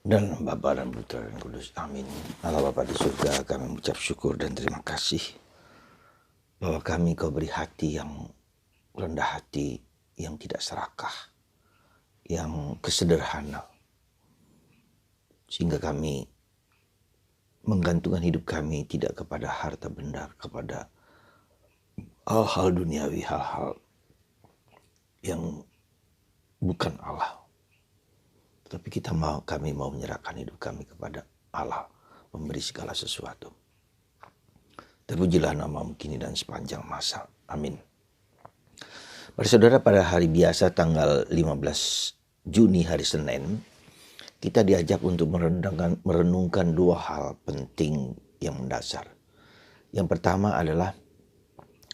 Dan Bapa dan Putra dan Kudus. Amin. Allah Bapa di surga, kami mengucap syukur dan terima kasih bahwa kau beri hati yang rendah hati, yang tidak serakah, yang kesederhana, sehingga kami menggantungkan hidup kami tidak kepada harta benda, kepada hal-hal duniawi, hal-hal yang bukan Allah. Tetapi kami mau menyerahkan hidup kami kepada Allah, memberi segala sesuatu. Terpujilah namamu kini dan sepanjang masa. Amin. Para saudara, pada hari biasa tanggal 15 Juni hari Senin, kita diajak untuk merenungkan dua hal penting yang mendasar. Yang pertama adalah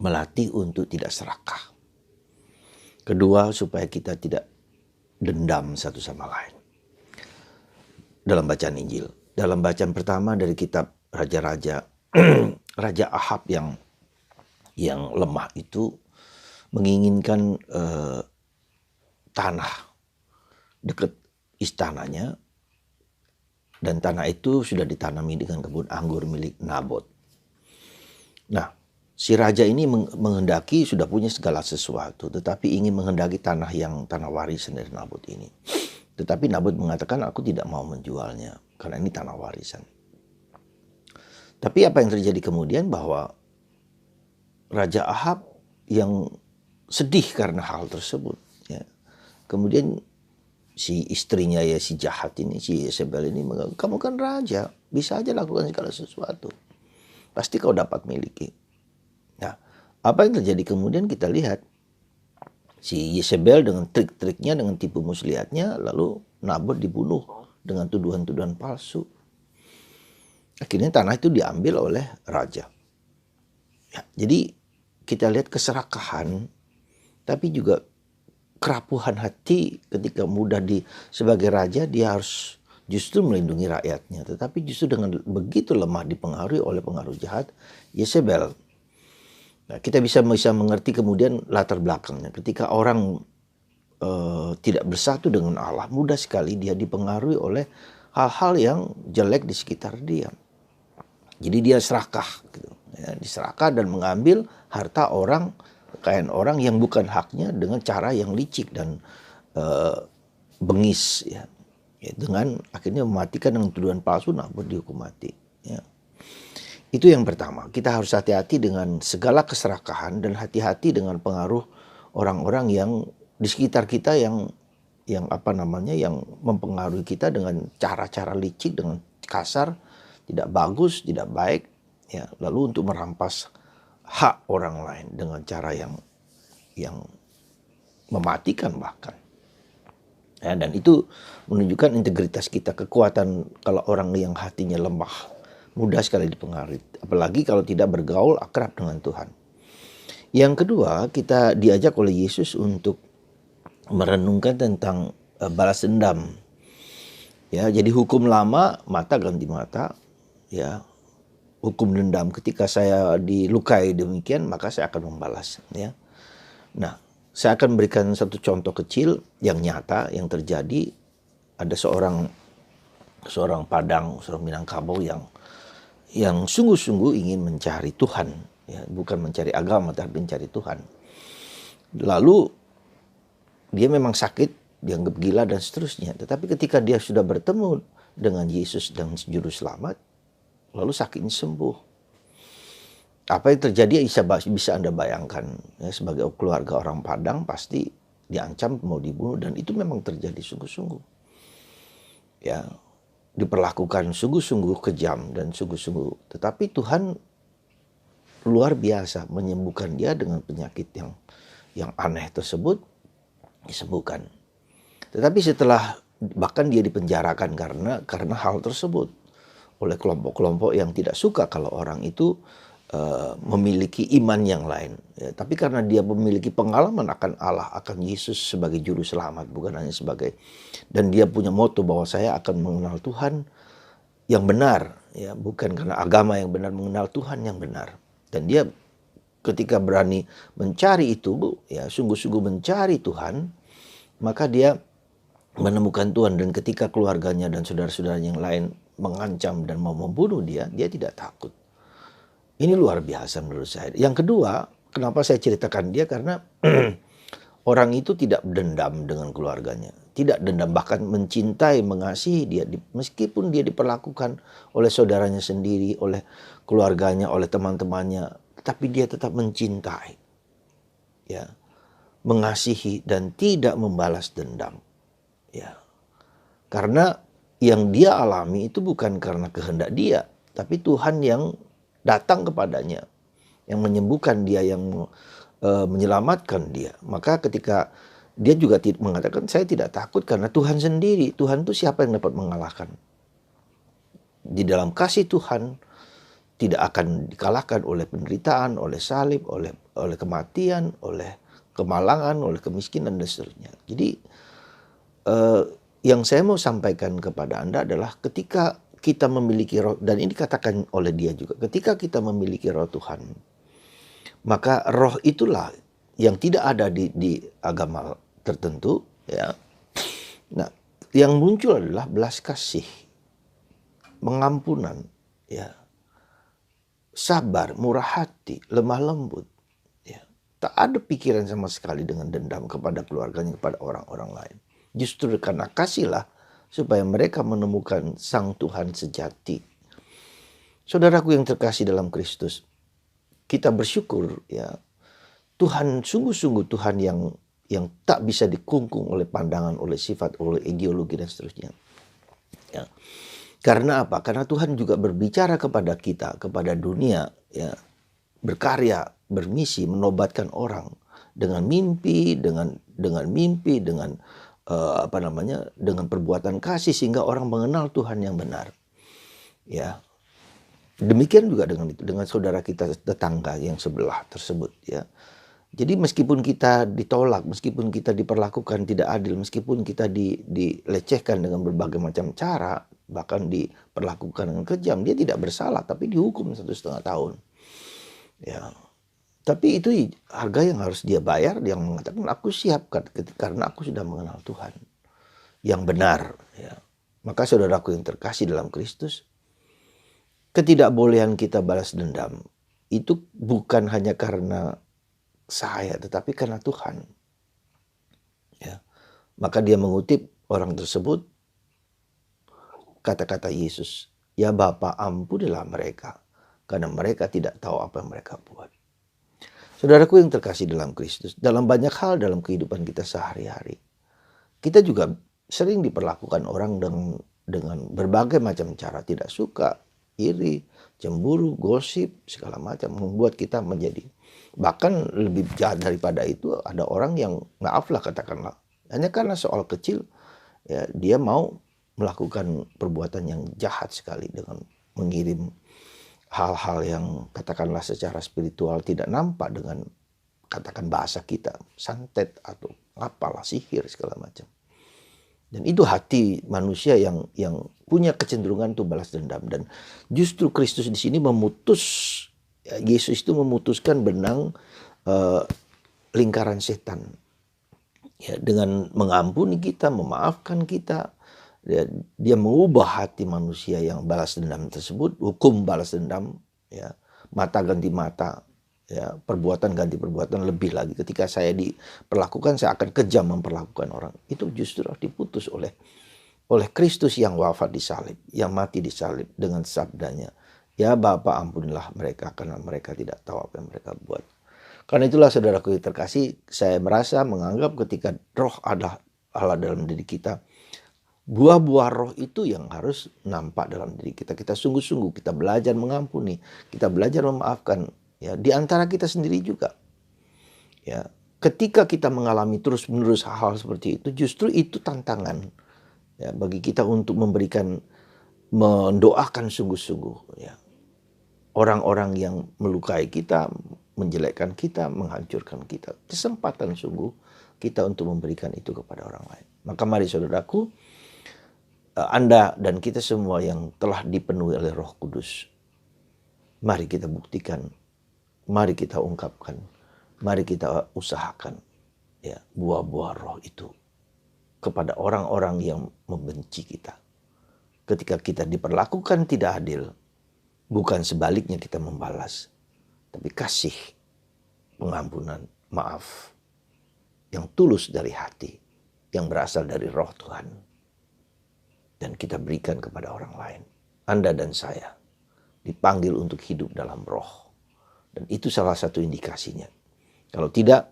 melatih untuk tidak serakah. Kedua, supaya kita tidak dendam satu sama lain. Dalam bacaan Injil, dalam bacaan pertama dari kitab Raja-Raja, Raja Ahab yang lemah itu menginginkan tanah dekat istananya, dan tanah itu sudah ditanami dengan kebun anggur milik Nabot. Nah, si raja ini menghendaki, sudah punya segala sesuatu, tetapi ingin menghendaki tanah warisan dari Nabot ini. Tetapi Nabot mengatakan, aku tidak mau menjualnya karena ini tanah warisan. Tapi apa yang terjadi kemudian, bahwa Raja Ahab yang sedih karena hal tersebut, ya. Kemudian si istrinya, ya si jahat ini, si Yezebel ini mengatakan, kamu kan raja, bisa aja lakukan segala sesuatu, pasti kau dapat miliki. Nah, apa yang terjadi kemudian kita lihat, si Yezebel dengan trik-triknya, dengan tipu muslihatnya, lalu Nabot dibunuh dengan tuduhan-tuduhan palsu. Akhirnya tanah itu diambil oleh raja. Ya, jadi kita lihat keserakahan, tapi juga kerapuhan hati ketika sebagai raja dia harus justru melindungi rakyatnya. Tetapi justru dengan begitu lemah dipengaruhi oleh pengaruh jahat Yezebel. Nah, kita bisa mengerti kemudian latar belakangnya. Ketika orang tidak bersatu dengan Allah, mudah sekali dia dipengaruhi oleh hal-hal yang jelek di sekitar dia. Jadi dia serakah, gitu. Ya, diserakah dan mengambil harta orang, kekayaan orang yang bukan haknya dengan cara yang licik dan bengis, ya. Ya, dengan akhirnya mematikan dengan tuduhan palsu, Nabot dihukum mati. Ya. Itu yang pertama, kita harus hati-hati dengan segala keserakahan dan hati-hati dengan pengaruh orang-orang yang di sekitar kita yang mempengaruhi kita dengan cara-cara licik, dengan kasar, tidak bagus, tidak baik, ya. Lalu untuk merampas hak orang lain dengan cara yang mematikan bahkan. Ya, dan itu menunjukkan integritas kita, kekuatan kalau orang yang hatinya lemah, mudah sekali dipengaruhi, apalagi kalau tidak bergaul akrab dengan Tuhan. Yang kedua, kita diajak oleh Yesus untuk merenungkan tentang balas dendam. Ya, jadi hukum lama, mata ganti mata, ya. Hukum dendam, ketika saya dilukai demikian, maka saya akan membalas, ya. Nah, saya akan memberikan satu contoh kecil yang nyata yang terjadi. Ada seorang Padang, seorang Minangkabau yang sungguh-sungguh ingin mencari Tuhan, ya, bukan mencari agama tapi mencari Tuhan. Lalu dia memang sakit, dianggap gila dan seterusnya. Tetapi ketika dia sudah bertemu dengan Yesus dan juru selamat, lalu sakitnya sembuh. Apa yang terjadi bisa Anda bayangkan, ya, sebagai keluarga orang Padang pasti diancam mau dibunuh, dan itu memang terjadi sungguh-sungguh. Ya, diperlakukan sungguh-sungguh kejam dan sungguh-sungguh. Tetapi Tuhan luar biasa menyembuhkan dia dengan penyakit yang aneh tersebut, disembuhkan. Tetapi setelah bahkan dia dipenjarakan karena hal tersebut oleh kelompok-kelompok yang tidak suka kalau orang itu memiliki iman yang lain. Ya, tapi karena dia memiliki pengalaman akan Allah, akan Yesus sebagai juru selamat, bukan hanya dan dia punya moto bahwa saya akan mengenal Tuhan yang benar, ya, bukan karena agama yang benar, mengenal Tuhan yang benar. Dan dia ketika berani mencari itu, ya, sungguh-sungguh mencari Tuhan, maka dia menemukan Tuhan, dan ketika keluarganya dan saudara-saudaranya yang lain mengancam dan mau membunuh dia, dia tidak takut. Ini luar biasa menurut saya. Yang kedua, kenapa saya ceritakan dia, karena orang itu tidak dendam dengan keluarganya. Tidak dendam, bahkan mencintai, mengasihi dia. Meskipun dia diperlakukan oleh saudaranya sendiri, oleh keluarganya, oleh teman-temannya. Tapi dia tetap mencintai. Ya, mengasihi dan tidak membalas dendam. Ya, karena yang dia alami itu bukan karena kehendak dia, tapi Tuhan yang datang kepadanya, yang menyembuhkan dia, yang menyelamatkan dia. Maka ketika dia juga mengatakan, saya tidak takut karena Tuhan sendiri. Tuhan itu siapa yang dapat mengalahkan? Di dalam kasih Tuhan tidak akan dikalahkan oleh penderitaan, oleh salib, oleh kematian, oleh kemalangan, oleh kemiskinan dan seterusnya. Jadi yang saya mau sampaikan kepada Anda adalah ketika kita memiliki roh, dan ini dikatakan oleh dia juga, ketika kita memiliki roh Tuhan, maka roh itulah yang tidak ada di agama tertentu, ya. Nah, yang muncul adalah belas kasih, pengampunan, ya, sabar, murah hati, lemah lembut, ya. Tak ada pikiran sama sekali dengan dendam kepada keluarganya, kepada orang-orang lain. Justru karena kasihlah supaya mereka menemukan Sang Tuhan sejati. Saudaraku yang terkasih dalam Kristus, kita bersyukur, ya, Tuhan sungguh-sungguh Tuhan yang tak bisa dikungkung oleh pandangan, oleh sifat, oleh ideologi dan seterusnya. Ya. Karena apa? Karena Tuhan juga berbicara kepada kita, kepada dunia, ya, berkarya, bermisi, menobatkan orang dengan mimpi, dengan mimpi, dengan dengan perbuatan kasih, sehingga orang mengenal Tuhan yang benar. Ya. Demikian juga dengan saudara kita tetangga yang sebelah tersebut, ya. Jadi meskipun kita ditolak, meskipun kita diperlakukan tidak adil, meskipun kita dilecehkan dengan berbagai macam cara, bahkan diperlakukan dengan kejam, dia tidak bersalah tapi dihukum 1,5 tahun. Ya. Tapi itu harga yang harus dia bayar, yang mengatakan aku siap karena aku sudah mengenal Tuhan yang benar, ya. Maka saudaraku yang terkasih dalam Kristus, ketidakbolehan kita balas dendam itu bukan hanya karena saya, tetapi karena Tuhan. Ya. Maka dia mengutip orang tersebut kata-kata Yesus, ya Bapa, ampunilah mereka, karena mereka tidak tahu apa yang mereka buat. Saudaraku yang terkasih dalam Kristus, dalam banyak hal dalam kehidupan kita sehari-hari, kita juga sering diperlakukan orang dengan berbagai macam cara, tidak suka, iri, cemburu, gosip, segala macam, membuat kita menjadi, bahkan lebih jahat daripada itu, ada orang yang, maaflah katakanlah, hanya karena soal kecil, ya, dia mau melakukan perbuatan yang jahat sekali dengan mengirim hal-hal yang katakanlah secara spiritual tidak nampak dengan katakan bahasa kita, santet atau apalah, sihir segala macam. Dan itu hati manusia yang punya kecenderungan untuk balas dendam. Dan justru Kristus di sini Yesus itu memutuskan benang lingkaran setan. Ya, dengan mengampuni kita, memaafkan kita, ya, dia mengubah hati manusia yang balas dendam tersebut, hukum balas dendam, ya, mata ganti mata, ya, perbuatan ganti perbuatan, lebih lagi ketika saya diperlakukan, saya akan kejam memperlakukan orang. Itu justru diputus oleh Kristus yang wafat di salib, yang mati di salib dengan sabdanya, ya Bapa, ampunilah mereka karena mereka tidak tahu apa yang mereka buat. Karena itulah saudaraku yang terkasih, saya merasa menganggap ketika roh ada Allah dalam diri kita, buah-buah roh itu yang harus nampak dalam diri kita. Kita sungguh-sungguh, kita belajar mengampuni, kita belajar memaafkan, ya, di antara kita sendiri juga. Ya, ketika kita mengalami terus-menerus hal-hal seperti itu, justru itu tantangan, ya, bagi kita untuk mendoakan sungguh-sungguh, ya, orang-orang yang melukai kita, menjelekkan kita, menghancurkan kita. Kesempatan sungguh kita untuk memberikan itu kepada orang lain. Maka mari saudaraku, Anda dan kita semua yang telah dipenuhi oleh Roh Kudus, mari kita buktikan, mari kita ungkapkan, mari kita usahakan, ya, buah-buah roh itu. kepada orang-orang yang membenci kita. Ketika kita diperlakukan tidak adil, bukan sebaliknya kita membalas, tapi kasih, pengampunan, maaf yang tulus dari hati, yang berasal dari roh Tuhan, dan kita berikan kepada orang lain. Anda dan saya dipanggil untuk hidup dalam roh, dan itu salah satu indikasinya. Kalau tidak,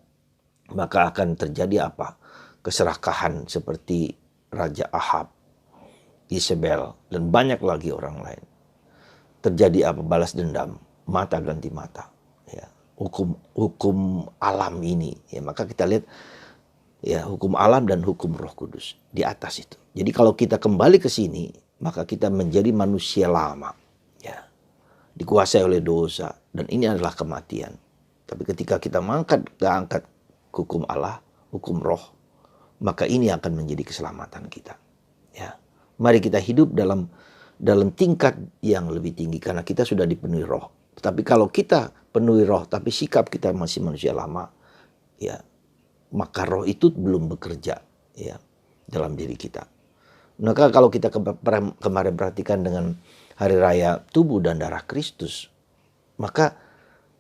maka akan terjadi apa? Keserakahan seperti Raja Ahab, Isabel, dan banyak lagi orang lain. Terjadi apa? Balas dendam, mata ganti mata. Ya, hukum alam ini. Ya, maka kita lihat ya hukum alam dan hukum Roh Kudus di atas itu. Jadi kalau kita kembali ke sini, maka kita menjadi manusia lama. Ya, dikuasai oleh dosa, dan ini adalah kematian. Tapi ketika kita angkat hukum Allah, hukum Roh, maka ini akan menjadi keselamatan kita. Ya, mari kita hidup dalam tingkat yang lebih tinggi karena kita sudah dipenuhi Roh. Tetapi kalau kita penuhi Roh tapi sikap kita masih manusia lama, ya, maka Roh itu belum bekerja ya dalam diri kita. Maka kalau kita kemarin perhatikan dengan hari raya tubuh dan darah Kristus, maka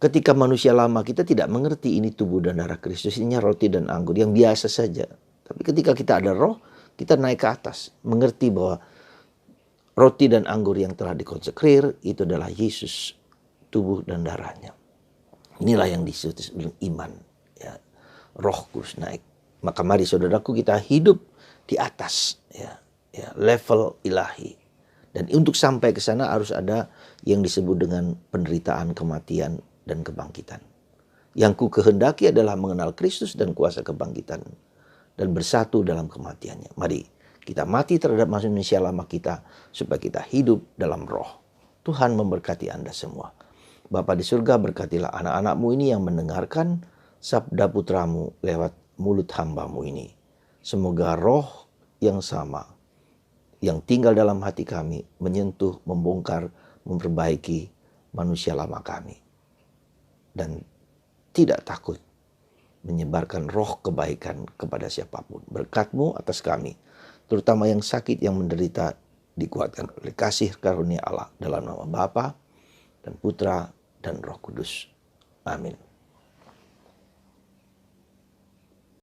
ketika manusia lama kita tidak mengerti ini tubuh dan darah Kristus, ini roti dan anggur yang biasa saja. Tapi ketika kita ada Roh, kita naik ke atas, mengerti bahwa roti dan anggur yang telah dikonsekrir itu adalah Yesus, tubuh dan darahnya. Inilah yang disebut iman. Ya. Roh Kudus naik. Maka mari saudaraku kita hidup di atas ya, level ilahi. Dan untuk sampai ke sana harus ada yang disebut dengan penderitaan, kematian, dan kebangkitan. Yang ku kehendaki adalah mengenal Kristus dan kuasa kebangkitan dan bersatu dalam kematiannya. Mari kita mati terhadap manusia lama kita supaya kita hidup dalam Roh. Tuhan memberkati Anda semua. Bapa di surga, berkatilah anak-anak-Mu ini yang mendengarkan sabda putramu lewat mulut hamba-Mu ini. Semoga Roh yang sama yang tinggal dalam hati kami menyentuh, membongkar, memperbaiki manusia lama kami. Dan tidak takut menyebarkan roh kebaikan kepada siapapun. Berkat-Mu atas kami, terutama yang sakit, yang menderita, dikuatkan oleh kasih karunia Allah dalam nama Bapa dan Putra dan Roh Kudus. Amin.